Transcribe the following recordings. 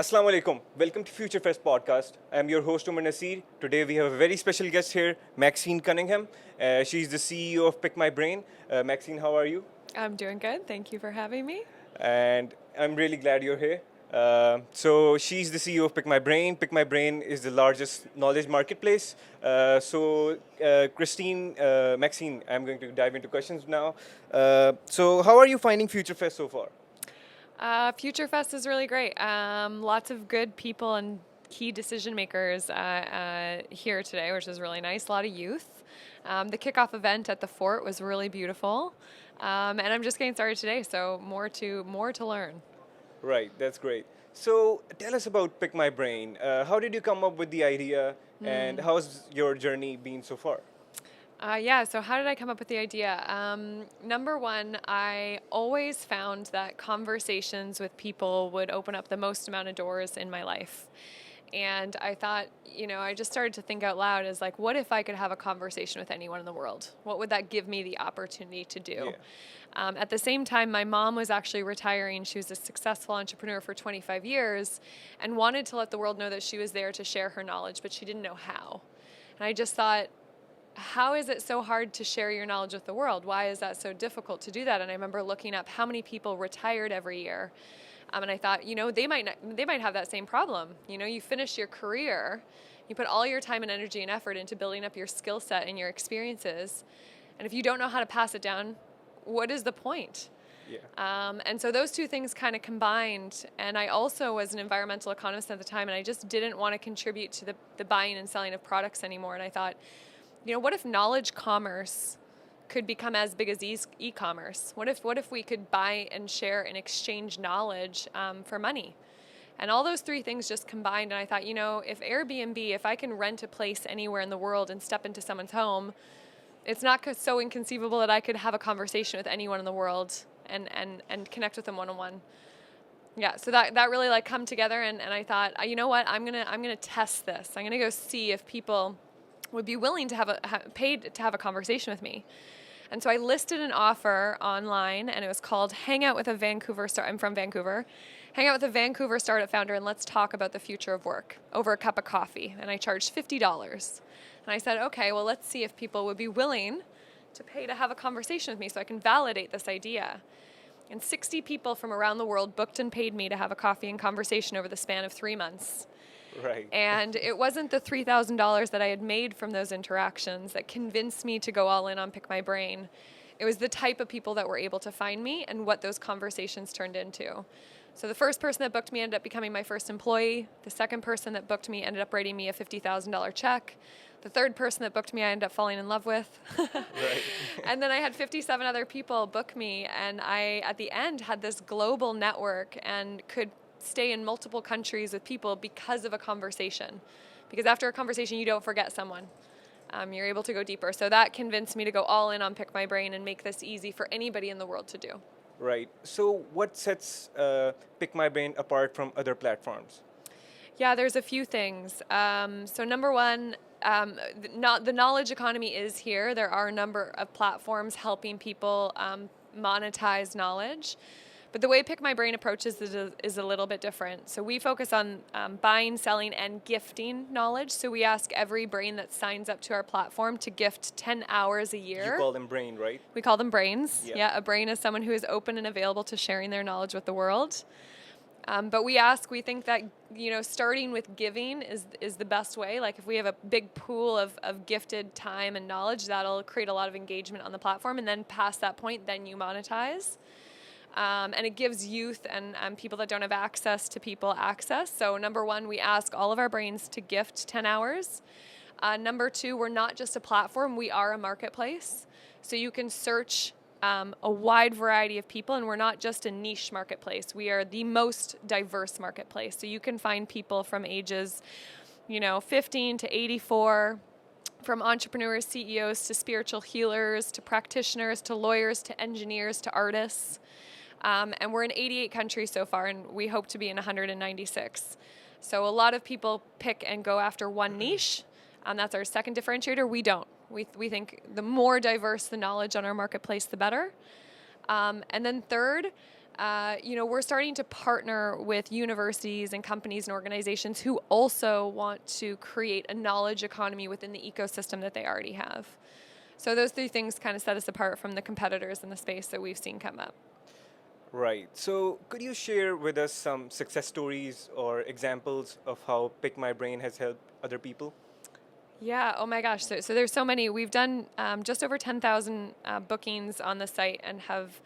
Assalamu alaikum. Welcome to Future Fest podcast. I'm your host Umar Nasir. Today we have a very special guest here, Maxine Cunningham. She's the CEO of Pick My Brain. Maxine, how are you? I'm doing good. Thank you for having me. And I'm really glad you're here. So she's the CEO of Pick My Brain. Pick My Brain is the largest knowledge marketplace. Maxine, I'm going to dive into questions now. So how are you finding Future Fest so far? Future Fest is really great. Lots of good people and key decision makers here today, which is really nice. A lot of youth. The kickoff event at the fort was really beautiful, and I'm just getting started today. So more to learn. Right, that's great. So tell us about Pick My Brain. How did you come up with the idea, and how's your journey been so far? So how did I come up with the idea? Number one, I always found that conversations with people would open up the most amount of doors in my life. And I thought, I just started to think out loud as like, what if I could have a conversation with anyone in the world? What would that give me the opportunity to do? Yeah. At the same time, my mom was actually retiring. She was a successful entrepreneur for 25 years and wanted to let the world know that she was there to share her knowledge, but she didn't know how. And I just thought, how is it so hard to share your knowledge with the world? Why is that so difficult to do that? And I remember looking up how many people retired every year. And I thought, they might have that same problem. You finish your career, you put all your time and energy and effort into building up your skill set and your experiences. And if you don't know how to pass it down, what is the point? Yeah. And so those two things kind of combined. And I also was an environmental economist at the time, and I just didn't want to contribute to the buying and selling of products anymore. And I thought, what if knowledge commerce could become as big as e-commerce? What if we could buy and share and exchange knowledge for money? And all those three things just combined. And I thought, if Airbnb, if I can rent a place anywhere in the world and step into someone's home, it's not so inconceivable that I could have a conversation with anyone in the world and connect with them one-on-one. Yeah, so that really like come together, and I thought, you know what, I'm gonna test this. I'm gonna go see if people would be willing to paid to have a conversation with me. And so I listed an offer online, and it was called Hang Out with a Vancouver I'm from Vancouver. Hang out with a Vancouver startup founder and let's talk about the future of work over a cup of coffee. And I charged $50. And I said, okay, well, let's see if people would be willing to pay to have a conversation with me so I can validate this idea. And 60 people from around the world booked and paid me to have a coffee and conversation over the span of 3 months. Right. And it wasn't the $3,000 that I had made from those interactions that convinced me to go all in on Pick My Brain. It was the type of people that were able to find me and what those conversations turned into. So the first person that booked me ended up becoming my first employee. The second person that booked me ended up writing me a $50,000 check. The third person that booked me, I ended up falling in love with. Right. And then I had 57 other people book me, and I, at the end, had this global network and could stay in multiple countries with people because of a conversation. Because after a conversation, you don't forget someone. You're able to go deeper. So that convinced me to go all in on Pick My Brain and make this easy for anybody in the world to do. Right. So what sets Pick My Brain apart from other platforms? Yeah, there's a few things. So number one, the knowledge economy is here. There are a number of platforms helping people monetize knowledge. But the way Pick My Brain approaches is a little bit different. So we focus on buying, selling, and gifting knowledge. So we ask every brain that signs up to our platform to gift 10 hours a year. You call them brain, right? We call them brains. Yeah. Yeah, a brain is someone who is open and available to sharing their knowledge with the world. But we think that, starting with giving is the best way. Like if we have a big pool of gifted time and knowledge, that'll create a lot of engagement on the platform. And then past that point, then you monetize. And it gives youth and people that don't have access to people access. So number one, we ask all of our brains to gift 10 hours. Number two, we're not just a platform, we are a marketplace. So you can search a wide variety of people, and we're not just a niche marketplace. We are the most diverse marketplace. So you can find people from ages, 15 to 84, from entrepreneurs, CEOs, to spiritual healers, to practitioners, to lawyers, to engineers, to artists. And we're in 88 countries so far, and we hope to be in 196. So a lot of people pick and go after one niche. That's our second differentiator. We don't. We think the more diverse the knowledge on our marketplace, the better. And then third, we're starting to partner with universities and companies and organizations who also want to create a knowledge economy within the ecosystem that they already have. So those three things kind of set us apart from the competitors in the space that we've seen come up. Right. So could you share with us some success stories or examples of how Pick My Brain has helped other people? Yeah, oh my gosh. So there's so many. We've done just over 10,000 bookings on the site and have,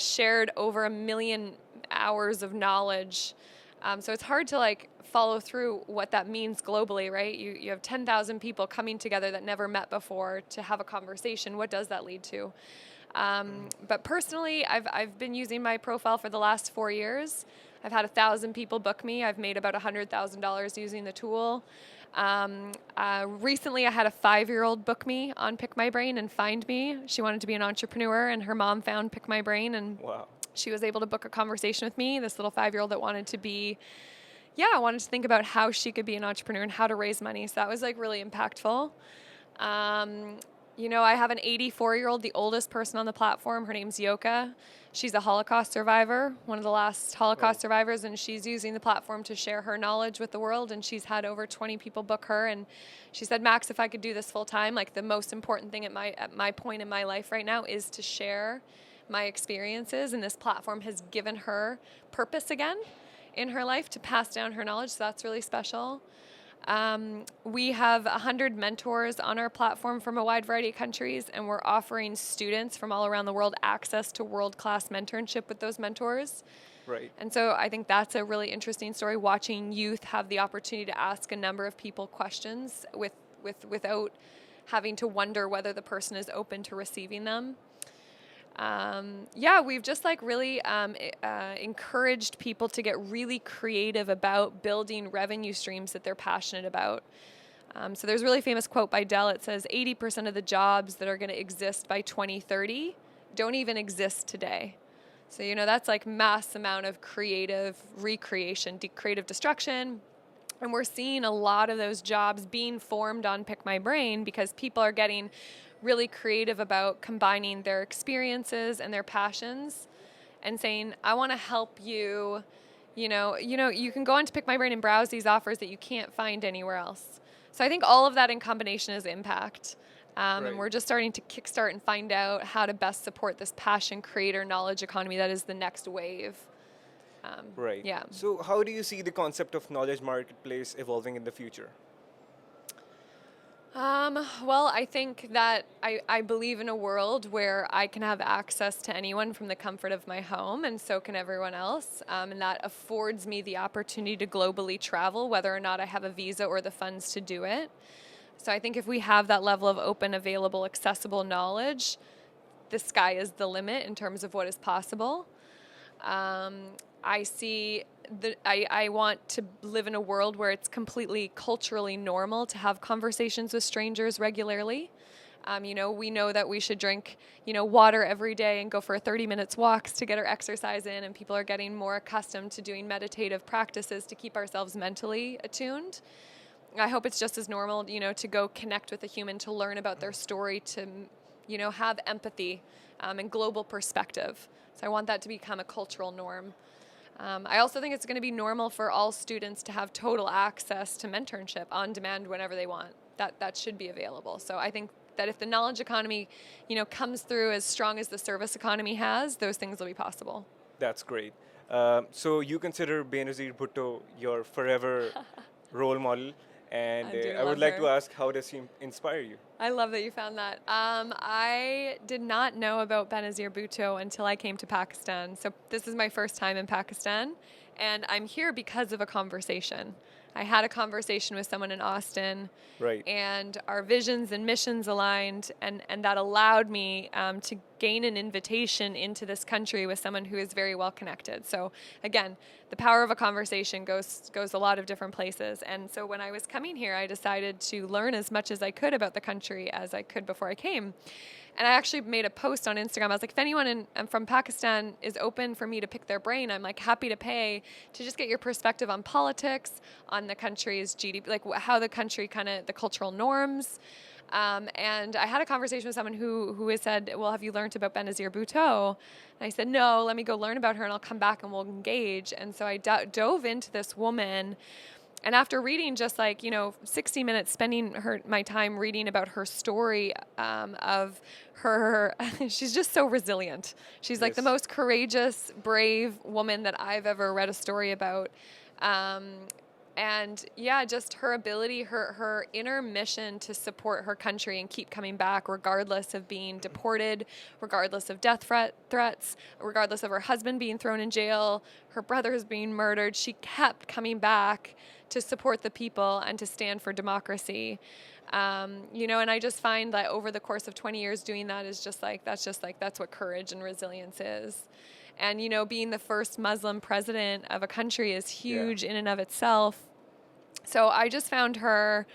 shared over 1 million hours of knowledge. So it's hard to like follow through what that means globally, right? You have 10,000 people coming together that never met before to have a conversation. What does that lead to? But personally, I've been using my profile for the last 4 years. I've had 1,000 people book me. I've made about $100,000 using the tool. Recently, I had a 5-year-old book me on Pick My Brain and find me. She wanted to be an entrepreneur, and her mom found Pick My Brain, and Wow. she was able to book a conversation with me. This little 5-year-old that wanted to be, wanted to think about how she could be an entrepreneur and how to raise money. So that was like really impactful. I have an 84-year-old, the oldest person on the platform. Her name's Yoka. She's a Holocaust survivor, one of the last Holocaust survivors, and she's using the platform to share her knowledge with the world, and she's had over 20 people book her, and she said, Max, if I could do this full time, like the most important thing at my point in my life right now is to share my experiences, and this platform has given her purpose again in her life to pass down her knowledge, so that's really special. We have 100 mentors on our platform from a wide variety of countries, and we're offering students from all around the world access to world-class mentorship with those mentors. Right. And so I think that's a really interesting story, watching youth have the opportunity to ask a number of people questions without having to wonder whether the person is open to receiving them. We've just like really encouraged people to get really creative about building revenue streams that they're passionate about. So there's a really famous quote by Dell. It says 80% of the jobs that are going to exist by 2030 don't even exist today. So, that's like mass amount of creative recreation, creative destruction. And we're seeing a lot of those jobs being formed on Pick My Brain because people are getting really creative about combining their experiences and their passions and saying, I want to help you, you can go on to Pick My Brain and browse these offers that you can't find anywhere else. So I think all of that in combination is impact. And we're just starting to kickstart and find out how to best support this passion creator knowledge economy that is the next wave. Right. Yeah. So how do you see the concept of knowledge marketplace evolving in the future? Well, I think that I believe in a world where I can have access to anyone from the comfort of my home, and so can everyone else. And that affords me the opportunity to globally travel, whether or not I have a visa or the funds to do it. So I think if we have that level of open, available, accessible knowledge, the sky is the limit in terms of what is possible. I see that I want to live in a world where it's completely culturally normal to have conversations with strangers regularly. We know that we should drink, water every day and go for 30 minutes walks to get our exercise in, and people are getting more accustomed to doing meditative practices to keep ourselves mentally attuned. I hope it's just as normal, to go connect with a human, to learn about their story, to, have empathy and global perspective. So I want that to become a cultural norm. I also think it's going to be normal for all students to have total access to mentorship on demand whenever they want. That should be available. So I think that if the knowledge economy, comes through as strong as the service economy has, those things will be possible. That's great. So you consider Benazir Bhutto your forever role model, and I would like to ask, how does he inspire you? I love that you found that. I did not know about Benazir Bhutto until I came to Pakistan. So this is my first time in Pakistan, and I'm here because of a conversation. I had a conversation with someone in Austin, Right. and our visions and missions aligned, and that allowed me to gain an invitation into this country with someone who is very well connected. So again, the power of a conversation goes a lot of different places. And so when I was coming here, I decided to learn as much as I could about the country as I could before I came. And I actually made a post on Instagram. I was like, if anyone from Pakistan is open for me to pick their brain, I'm like happy to pay to just get your perspective on politics, on the country's GDP, like how the country the cultural norms. And I had a conversation with someone who has said, well, have you learned about Benazir Bhutto? And I said, no, let me go learn about her and I'll come back and we'll engage. And so I dove into this woman. And after reading just 60 minutes, spending my time reading about her story of her, she's just so resilient. She's like the most courageous, brave woman that I've ever read a story about. And yeah, just her ability, her inner mission to support her country and keep coming back regardless of being deported, regardless of death threats, regardless of her husband being thrown in jail, her brothers being murdered. She kept coming back to support the people and to stand for democracy. And I just find that over the course of 20 years doing that is that's what courage and resilience is. And, being the first Muslim president of a country is huge in and of itself. So I just found her,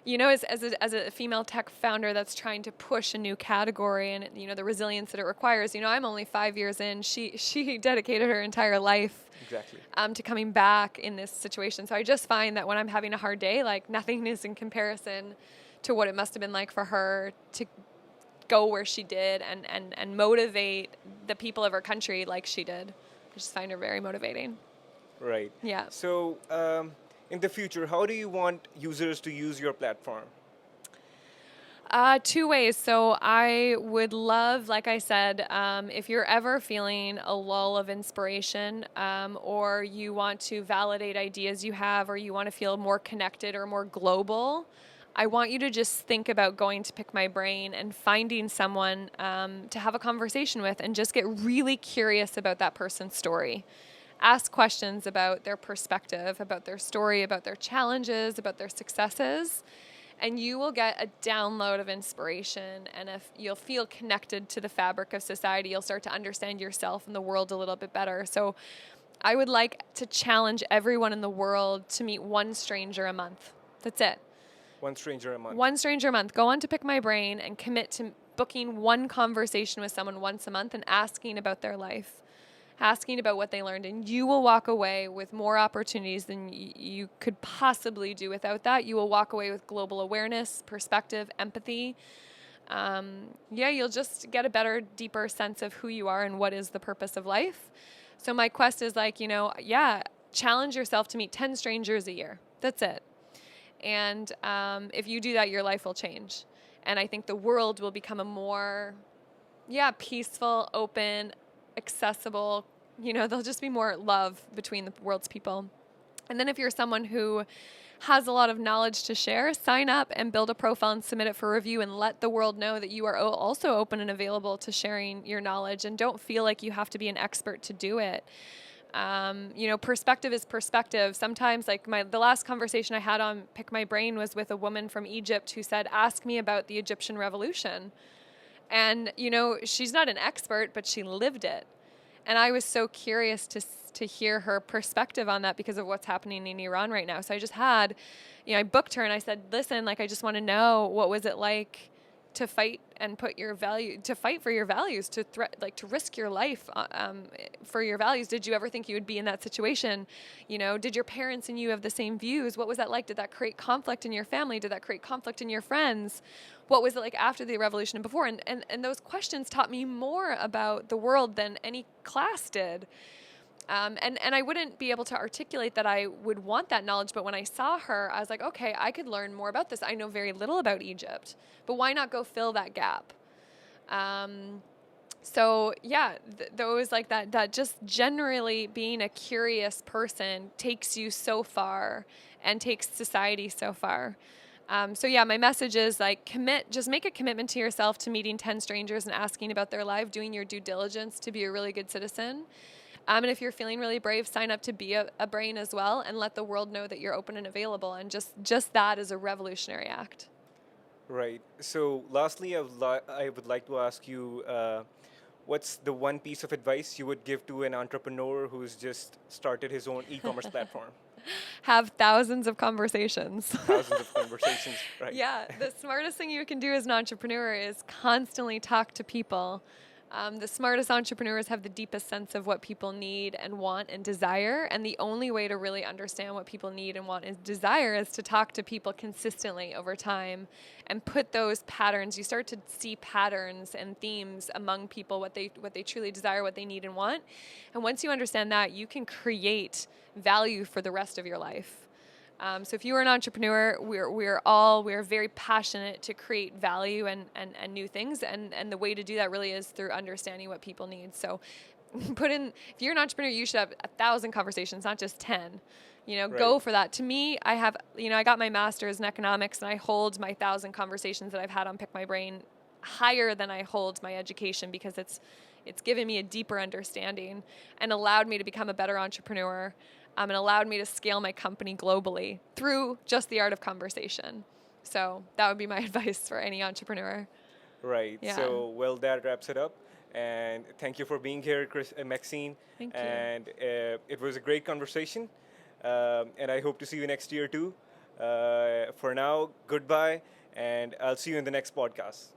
as a female tech founder that's trying to push a new category and, the resilience that it requires. I'm only 5 years in. She dedicated her entire life to coming back in this situation. So I just find that when I'm having a hard day, nothing is in comparison to what it must have been like for her to go where she did and motivate the people of her country like she did. I just find her very motivating. Right. Yeah. So in the future, how do you want users to use your platform? Two ways. So I would love, like I said, if you're ever feeling a lull of inspiration, or you want to validate ideas you have, or you want to feel more connected or more global, I want you to just think about going to Pick My Brain and finding someone to have a conversation with and just get really curious about that person's story. Ask questions about their perspective, about their story, about their challenges, about their successes, and you will get a download of inspiration. And if you'll feel connected to the fabric of society, you'll start to understand yourself and the world a little bit better. So I would like to challenge everyone in the world to meet one stranger a month. That's it. One stranger a month. One stranger a month. Go on to Pick My Brain and commit to booking one conversation with someone once a month and asking about their life, asking about what they learned. And you will walk away with more opportunities than you could possibly do without that. You will walk away with global awareness, perspective, empathy. You'll just get a better, deeper sense of who you are and what is the purpose of life. So my quest is challenge yourself to meet 10 strangers a year. That's it. And if you do that, your life will change. And I think the world will become a more, peaceful, open, accessible, there'll just be more love between the world's people. And then if you're someone who has a lot of knowledge to share, sign up and build a profile and submit it for review and let the world know that you are also open and available to sharing your knowledge, and don't feel like you have to be an expert to do it. Perspective is perspective. Sometimes, the last conversation I had on Pick My Brain was with a woman from Egypt who said, ask me about the Egyptian revolution. And, she's not an expert, but she lived it. And I was so curious to hear her perspective on that because of what's happening in Iran right now. So I just had, I booked her and I said, listen, I just want to know, what was it like to fight and to fight for your values, to risk your life for your values? Did you ever think you would be in that situation? Did your parents and you have the same views? What was that like? Did that create conflict in your family? Did that create conflict in your friends? What was it like after the revolution and before? And those questions taught me more about the world than any class did. And I wouldn't be able to articulate that I would want that knowledge, but when I saw her, I was like, okay, I could learn more about this. I know very little about Egypt, but why not go fill that gap? Those like that just generally being a curious person takes you so far and takes society so far. My message is just make a commitment to yourself to meeting 10 strangers and asking about their life, doing your due diligence to be a really good citizen. And if you're feeling really brave, sign up to be a brain as well and let the world know that you're open and available. And just that is a revolutionary act. Right. So lastly, I would like to ask you, what's the one piece of advice you would give to an entrepreneur who's just started his own e-commerce platform? Have thousands of conversations. Thousands of conversations, right? Yeah, the smartest thing you can do as an entrepreneur is constantly talk to people. The smartest entrepreneurs have the deepest sense of what people need and want and desire. And the only way to really understand what people need and want and desire is to talk to people consistently over time and put those patterns. You start to see patterns and themes among people, what they truly desire, what they need and want. And once you understand that, you can create value for the rest of your life. So if you are an entrepreneur, we're very passionate to create value and new things. And the way to do that really is through understanding what people need. So if you're an entrepreneur, you should have 1,000 conversations, not just 10. Right. Go for that. To me, I got my master's in economics, and I hold my 1,000 conversations that I've had on Pick My Brain higher than I hold my education, because it's given me a deeper understanding and allowed me to become a better entrepreneur. And allowed me to scale my company globally through just the art of conversation. So that would be my advice for any entrepreneur. Right. Yeah. So, well, that wraps it up. And thank you for being here, Maxine. Thank you. And it was a great conversation. And I hope to see you next year too. For now, goodbye. And I'll see you in the next podcast.